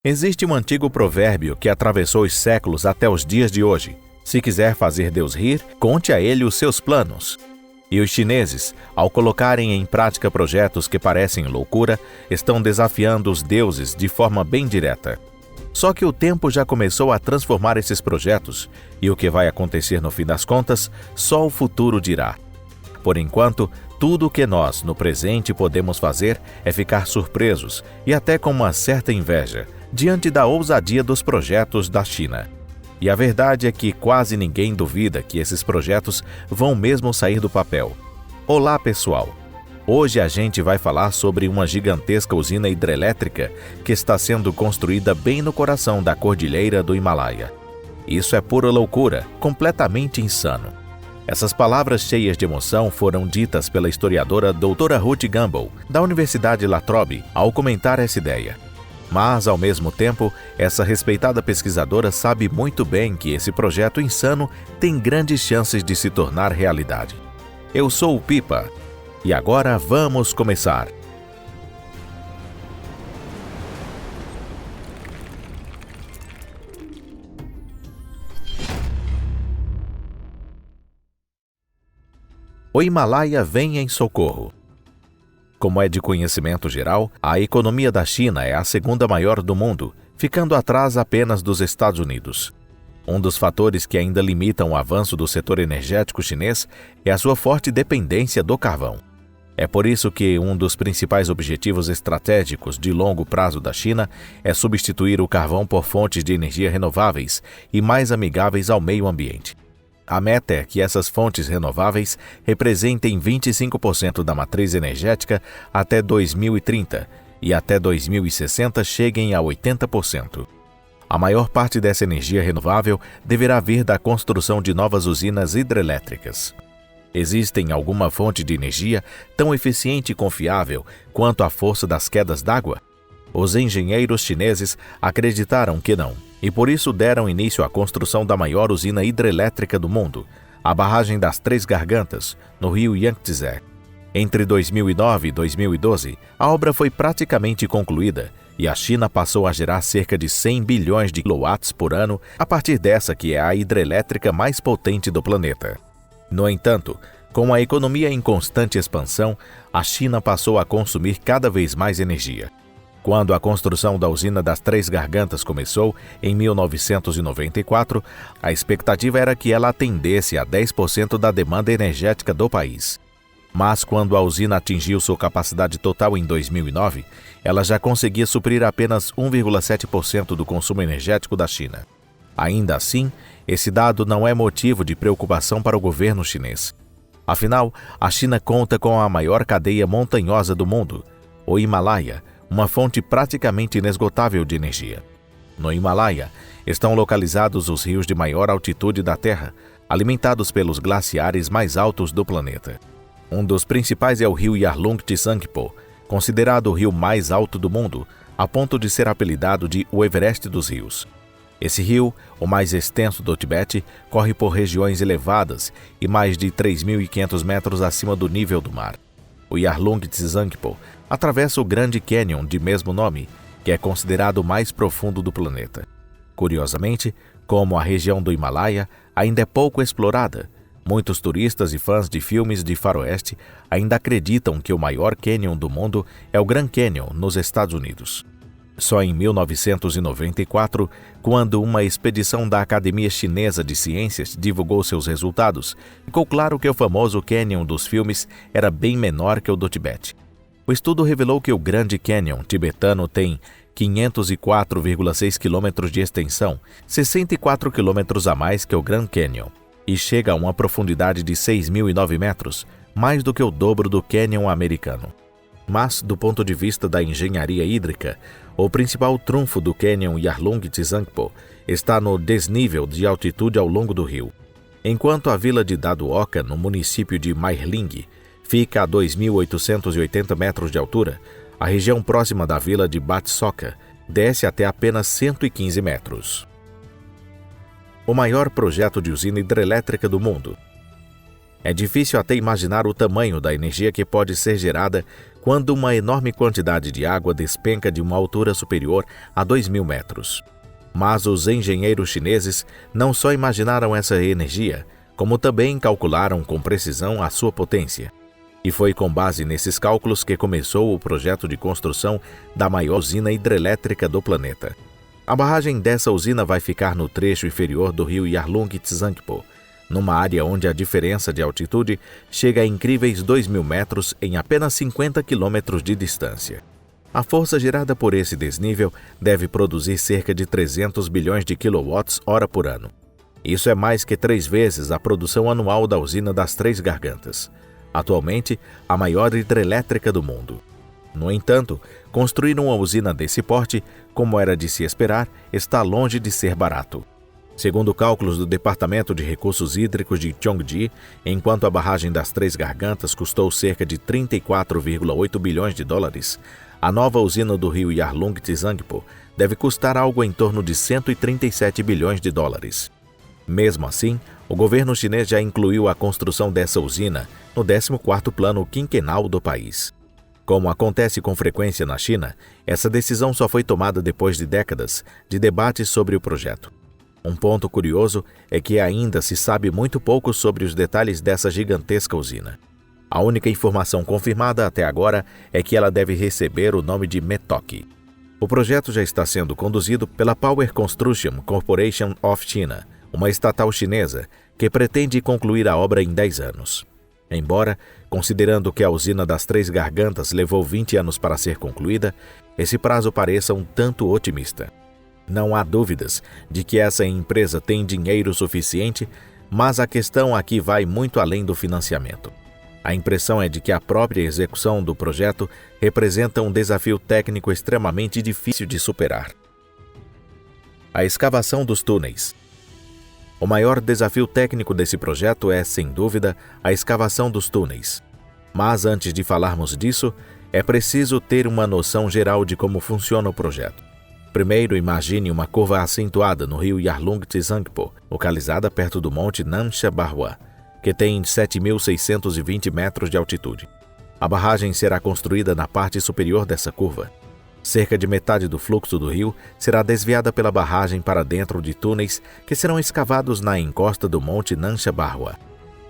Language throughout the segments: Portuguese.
Existe um antigo provérbio que atravessou os séculos até os dias de hoje. Se quiser fazer Deus rir, conte a ele os seus planos. E os chineses, ao colocarem em prática projetos que parecem loucura, estão desafiando os deuses de forma bem direta. Só que o tempo já começou a transformar esses projetos, e o que vai acontecer no fim das contas, só o futuro dirá. Por enquanto, tudo o que nós, no presente, podemos fazer é ficar surpresos e até com uma certa inveja, diante da ousadia dos projetos da China. E a verdade é que quase ninguém duvida que esses projetos vão mesmo sair do papel. Olá, pessoal! Hoje a gente vai falar sobre uma gigantesca usina hidrelétrica que está sendo construída bem no coração da Cordilheira do Himalaia. Isso é pura loucura, completamente insano. Essas palavras cheias de emoção foram ditas pela historiadora doutora Ruth Gamble, da Universidade La Trobe, ao comentar essa ideia. Mas, ao mesmo tempo, essa respeitada pesquisadora sabe muito bem que esse projeto insano tem grandes chances de se tornar realidade. Eu sou o Pipa, e agora vamos começar! O Himalaia vem em socorro. Como é de conhecimento geral, a economia da China é a segunda maior do mundo, ficando atrás apenas dos Estados Unidos. Um dos fatores que ainda limitam o avanço do setor energético chinês é a sua forte dependência do carvão. É por isso que um dos principais objetivos estratégicos de longo prazo da China é substituir o carvão por fontes de energia renováveis e mais amigáveis ao meio ambiente. A meta é que essas fontes renováveis representem 25% da matriz energética até 2030 e até 2060 cheguem a 80%. A maior parte dessa energia renovável deverá vir da construção de novas usinas hidrelétricas. Existem alguma fonte de energia tão eficiente e confiável quanto a força das quedas d'água? Os engenheiros chineses acreditaram que não, e por isso deram início à construção da maior usina hidrelétrica do mundo, a barragem das Três Gargantas, no rio Yangtze. Entre 2009 e 2012, a obra foi praticamente concluída e a China passou a gerar cerca de 100 bilhões de quilowatts por ano a partir dessa que é a hidrelétrica mais potente do planeta. No entanto, com a economia em constante expansão, a China passou a consumir cada vez mais energia. Quando a construção da usina das Três Gargantas começou, em 1994, a expectativa era que ela atendesse a 10% da demanda energética do país. Mas quando a usina atingiu sua capacidade total em 2009, ela já conseguia suprir apenas 1,7% do consumo energético da China. Ainda assim, esse dado não é motivo de preocupação para o governo chinês. Afinal, a China conta com a maior cadeia montanhosa do mundo, o Himalaia, uma fonte praticamente inesgotável de energia. No Himalaia estão localizados os rios de maior altitude da Terra, alimentados pelos glaciares mais altos do planeta. Um dos principais é o rio Yarlung Tsangpo, considerado o rio mais alto do mundo, a ponto de ser apelidado de o Everest dos rios. Esse rio, o mais extenso do Tibete, corre por regiões elevadas e mais de 3.500 metros acima do nível do mar. O Yarlung Tsangpo atravessa o Grande Canyon de mesmo nome, que é considerado o mais profundo do planeta. Curiosamente, como a região do Himalaia ainda é pouco explorada, muitos turistas e fãs de filmes de faroeste ainda acreditam que o maior canyon do mundo é o Grand Canyon, nos Estados Unidos. Só em 1994, quando uma expedição da Academia Chinesa de Ciências divulgou seus resultados, ficou claro que o famoso Canyon dos filmes era bem menor que o do Tibete. O estudo revelou que o Grande Canyon tibetano tem 504,6 km de extensão, 64 km a mais que o Grand Canyon, e chega a uma profundidade de 6.009 metros, mais do que o dobro do Canyon americano. Mas, do ponto de vista da engenharia hídrica, o principal trunfo do Canyon Yarlung Tsangpo está no desnível de altitude ao longo do rio. Enquanto a vila de Daduoka, no município de Mairling, fica a 2.880 metros de altura, a região próxima da vila de Batsoka desce até apenas 115 metros. O maior projeto de usina hidrelétrica do mundo. É difícil até imaginar o tamanho da energia que pode ser gerada quando uma enorme quantidade de água despenca de uma altura superior a 2.000 metros. Mas os engenheiros chineses não só imaginaram essa energia, como também calcularam com precisão a sua potência. E foi com base nesses cálculos que começou o projeto de construção da maior usina hidrelétrica do planeta. A barragem dessa usina vai ficar no trecho inferior do rio Yarlung Tsangpo, numa área onde a diferença de altitude chega a incríveis 2.000 metros em apenas 50 quilômetros de distância. A força gerada por esse desnível deve produzir cerca de 300 bilhões de quilowatts-hora por ano. Isso é mais que 3 vezes a produção anual da usina das Três Gargantas, atualmente a maior hidrelétrica do mundo. No entanto, construir uma usina desse porte, como era de se esperar, está longe de ser barato. Segundo cálculos do Departamento de Recursos Hídricos de Chongqing, enquanto a barragem das Três Gargantas custou cerca de 34,8 bilhões de dólares, a nova usina do rio Yarlung Tsangpo deve custar algo em torno de 137 bilhões de dólares. Mesmo assim, o governo chinês já incluiu a construção dessa usina no 14º Plano Quinquenal do país. Como acontece com frequência na China, essa decisão só foi tomada depois de décadas de debates sobre o projeto. Um ponto curioso é que ainda se sabe muito pouco sobre os detalhes dessa gigantesca usina. A única informação confirmada até agora é que ela deve receber o nome de METOC. O projeto já está sendo conduzido pela Power Construction Corporation of China, uma estatal chinesa que pretende concluir a obra em 10 anos. Embora, considerando que a usina das Três Gargantas levou 20 anos para ser concluída, esse prazo pareça um tanto otimista. Não há dúvidas de que essa empresa tem dinheiro suficiente, mas a questão aqui vai muito além do financiamento. A impressão é de que a própria execução do projeto representa um desafio técnico extremamente difícil de superar. A escavação dos túneis. O maior desafio técnico desse projeto é, sem dúvida, a escavação dos túneis. Mas antes de falarmos disso, é preciso ter uma noção geral de como funciona o projeto. Primeiro, imagine uma curva acentuada no rio Yarlung Tsangpo, localizada perto do monte Nansha Barhua, que tem 7.620 metros de altitude. A barragem será construída na parte superior dessa curva. Cerca de metade do fluxo do rio será desviada pela barragem para dentro de túneis que serão escavados na encosta do monte Nansha Barhua.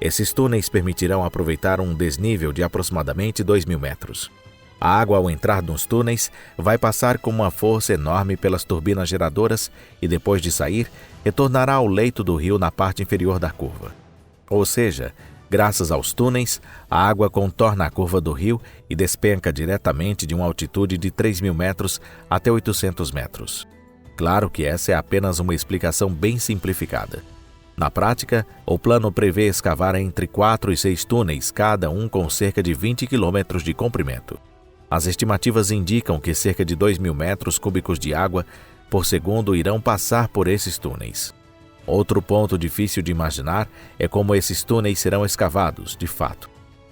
Esses túneis permitirão aproveitar um desnível de aproximadamente 2.000 metros. A água, ao entrar nos túneis, vai passar com uma força enorme pelas turbinas geradoras e, depois de sair, retornará ao leito do rio na parte inferior da curva. Ou seja, graças aos túneis, a água contorna a curva do rio e despenca diretamente de uma altitude de 3.000 metros até 800 metros. Claro que essa é apenas uma explicação bem simplificada. Na prática, o plano prevê escavar entre 4 e 6 túneis, cada um com cerca de 20 quilômetros de comprimento. As estimativas indicam que cerca de 2.000 metros cúbicos de água por segundo irão passar por esses túneis. Outro ponto difícil de imaginar é como esses túneis serão escavados, de fato.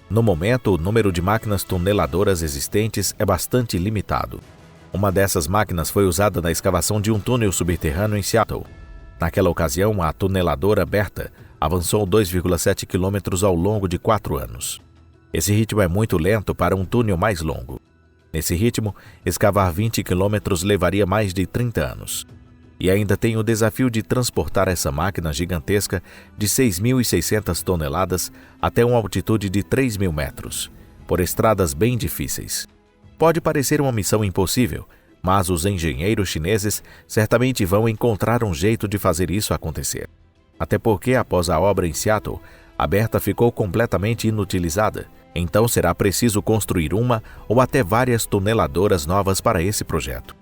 No momento, o número de máquinas tuneladoras existentes é bastante limitado. Uma dessas máquinas foi usada na escavação de um túnel subterrâneo em Seattle. Naquela ocasião, a tuneladora Bertha avançou 2,7 quilômetros ao longo de 4 anos. Esse ritmo é muito lento para um túnel mais longo. Nesse ritmo, escavar 20 quilômetros levaria mais de 30 anos. E ainda tem o desafio de transportar essa máquina gigantesca de 6.600 toneladas até uma altitude de 3.000 metros, por estradas bem difíceis. Pode parecer uma missão impossível, mas os engenheiros chineses certamente vão encontrar um jeito de fazer isso acontecer. Até porque, após a obra em Seattle, a Bertha ficou completamente inutilizada. Então será preciso construir uma ou até várias tuneladoras novas para esse projeto.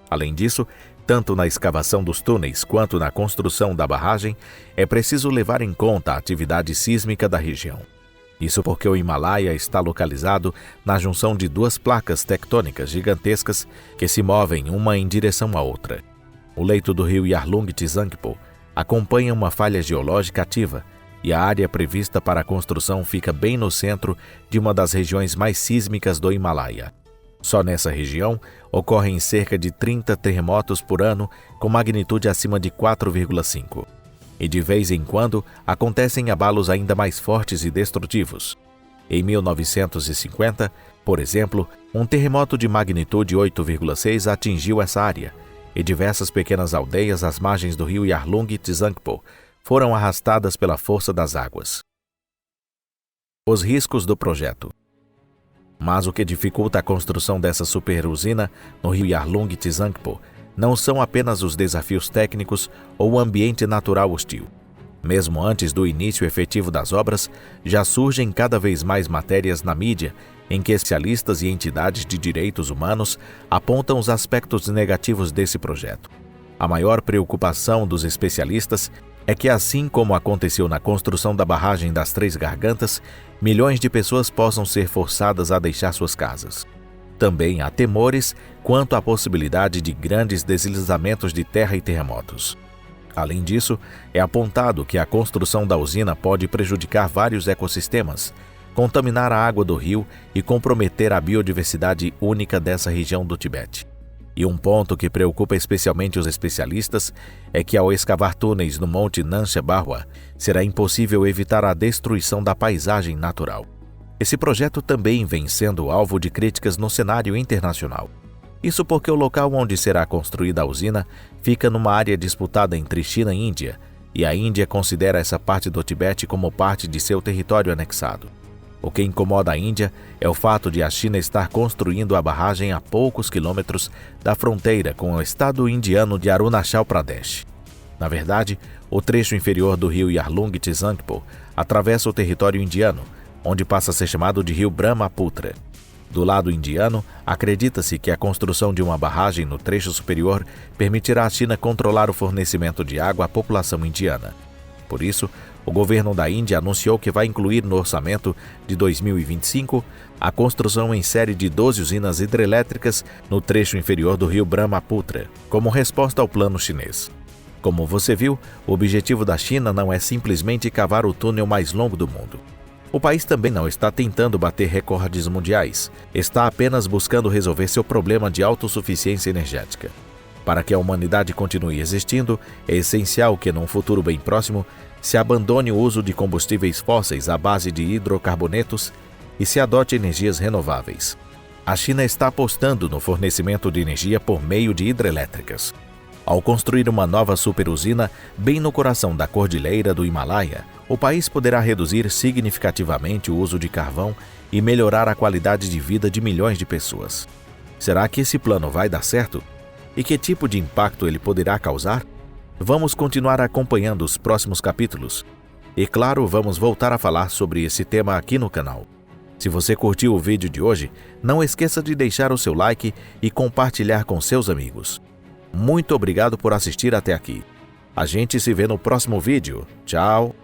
Além disso, tanto na escavação dos túneis quanto na construção da barragem, é preciso levar em conta a atividade sísmica da região. Isso porque o Himalaia está localizado na junção de 2 placas tectônicas gigantescas que se movem uma em direção à outra. O leito do rio Yarlung Tsangpo acompanha uma falha geológica ativa, e a área prevista para a construção fica bem no centro de uma das regiões mais sísmicas do Himalaia. Só nessa região, ocorrem cerca de 30 terremotos por ano com magnitude acima de 4,5. e de vez em quando acontecem abalos ainda mais fortes e destrutivos. Em 1950, por exemplo, um terremoto de magnitude 8,6 atingiu essa área, e diversas pequenas aldeias às margens do rio Yarlung Tsangpo foram arrastadas pela força das águas. Os riscos do projeto. Mas o que dificulta a construção dessa superusina no rio Yarlung Tsangpo não são apenas os desafios técnicos ou o ambiente natural hostil. Mesmo antes do início efetivo das obras, já surgem cada vez mais matérias na mídia em que especialistas e entidades de direitos humanos apontam os aspectos negativos desse projeto. A maior preocupação dos especialistas é que, assim como aconteceu na construção da barragem das Três Gargantas, milhões de pessoas possam ser forçadas a deixar suas casas. Também há temores quanto à possibilidade de grandes deslizamentos de terra e terremotos. Além disso, é apontado que a construção da usina pode prejudicar vários ecossistemas, contaminar a água do rio e comprometer a biodiversidade única dessa região do Tibete. E um ponto que preocupa especialmente os especialistas é que, ao escavar túneis no Monte Nansha Barwa, será impossível evitar a destruição da paisagem natural. Esse projeto também vem sendo alvo de críticas no cenário internacional. Isso porque o local onde será construída a usina fica numa área disputada entre China e Índia, e a Índia considera essa parte do Tibete como parte de seu território anexado. O que incomoda a Índia é o fato de a China estar construindo a barragem a poucos quilômetros da fronteira com o estado indiano de Arunachal Pradesh. Na verdade, o trecho inferior do rio Yarlung Tsangpo atravessa o território indiano, onde passa a ser chamado de rio Brahmaputra. Do lado indiano, acredita-se que a construção de uma barragem no trecho superior permitirá à China controlar o fornecimento de água à população indiana. Por isso, o governo da Índia anunciou que vai incluir no orçamento de 2025 a construção em série de 12 usinas hidrelétricas no trecho inferior do rio Brahmaputra, como resposta ao plano chinês. Como você viu, o objetivo da China não é simplesmente cavar o túnel mais longo do mundo. O país também não está tentando bater recordes mundiais, está apenas buscando resolver seu problema de autossuficiência energética. Para que a humanidade continue existindo, é essencial que, num futuro bem próximo, se abandone o uso de combustíveis fósseis à base de hidrocarbonetos e se adote energias renováveis. A China está apostando no fornecimento de energia por meio de hidrelétricas. Ao construir uma nova superusina bem no coração da cordilheira do Himalaia, o país poderá reduzir significativamente o uso de carvão e melhorar a qualidade de vida de milhões de pessoas. Será que esse plano vai dar certo? E que tipo de impacto ele poderá causar? Vamos continuar acompanhando os próximos capítulos. E claro, vamos voltar a falar sobre esse tema aqui no canal. Se você curtiu o vídeo de hoje, não esqueça de deixar o seu like e compartilhar com seus amigos. Muito obrigado por assistir até aqui. A gente se vê no próximo vídeo. Tchau!